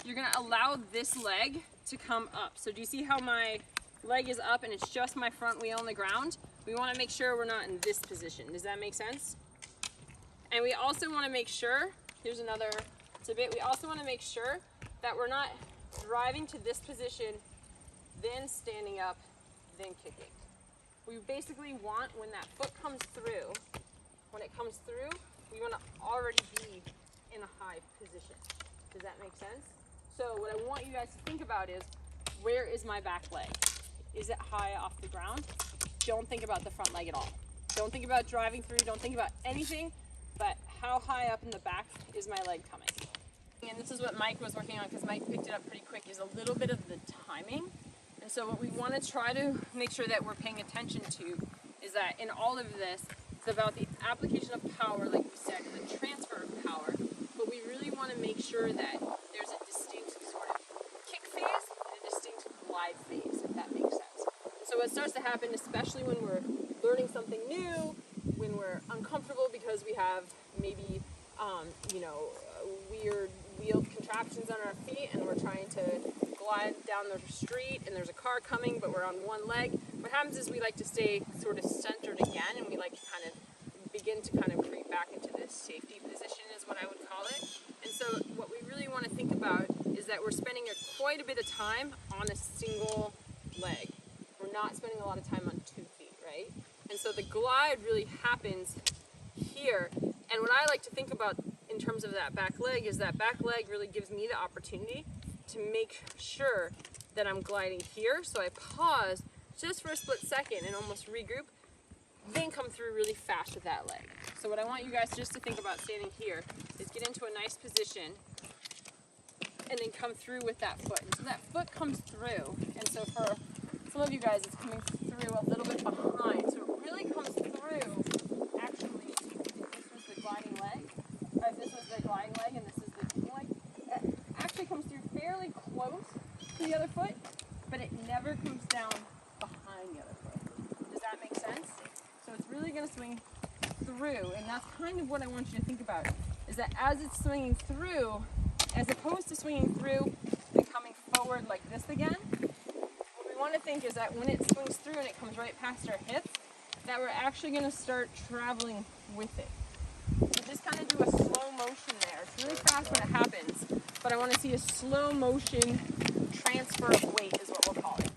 you're gonna allow this leg to come up. So do you see how my leg is up and it's just my front wheel on the ground? We wanna make sure we're not in this position. Does that make sense? And we also wanna make sure, here's another tidbit, we also wanna make sure that we're not driving to this position, then standing up, then kicking. We basically want, when that foot comes through, when it comes through, we want to already be in a high position. Does that make sense? So what I want you guys to think about is, where is my back leg? Is it high off the ground? Don't think about the front leg at all. Don't think about driving through, don't think about anything, but how high up in the back is my leg coming? And this is what Mike was working on, because Mike picked it up pretty quick, is a little bit of the timing. And so what we want to try to make sure that we're paying attention to is that in all of this, it's about the application of power, like we said, the transfer of power, but we really want to make sure that there's a distinct sort of kick phase and a distinct glide phase, if that makes sense. So what starts to happen, especially when we're learning something new, when we're uncomfortable because we have maybe, weird wheeled contraptions on our feet and we're trying to glide down the street and there's a car coming but we're on one leg, what happens is we like to stay sort of centered again, and we like to kind of begin to kind of creep back into this safety position is what I would call it. And so what we really want to think about is that we're spending quite a bit of time on a single leg. We're not spending a lot of time on 2 feet, right? And so the glide really happens here. And what I like to think about in terms of that back leg is that back leg really gives me the opportunity to make sure that I'm gliding here. So I pause just for a split second and almost regroup, then come through really fast with that leg. So what I want you guys just to think about standing here is get into a nice position and then come through with that foot. And so that foot comes through. And so for some of you guys, it's coming through a little bit behind. So it really comes through, actually, if this was the gliding leg, or if this was the gliding leg and this is the kicking leg, it actually comes through fairly close to the other foot, but it never comes down behind the other foot. Does that make sense? So it's really going to swing through, and that's kind of what I want you to think about, is that as it's swinging through, as opposed to swinging through and coming forward like this again, what we want to think is that when it swings through and it comes right past our hips, that we're actually going to start traveling with it. So just kind of do a slow motion there. It's really fast when it happens, but I want to see a slow motion transfer of weight is what we'll call it.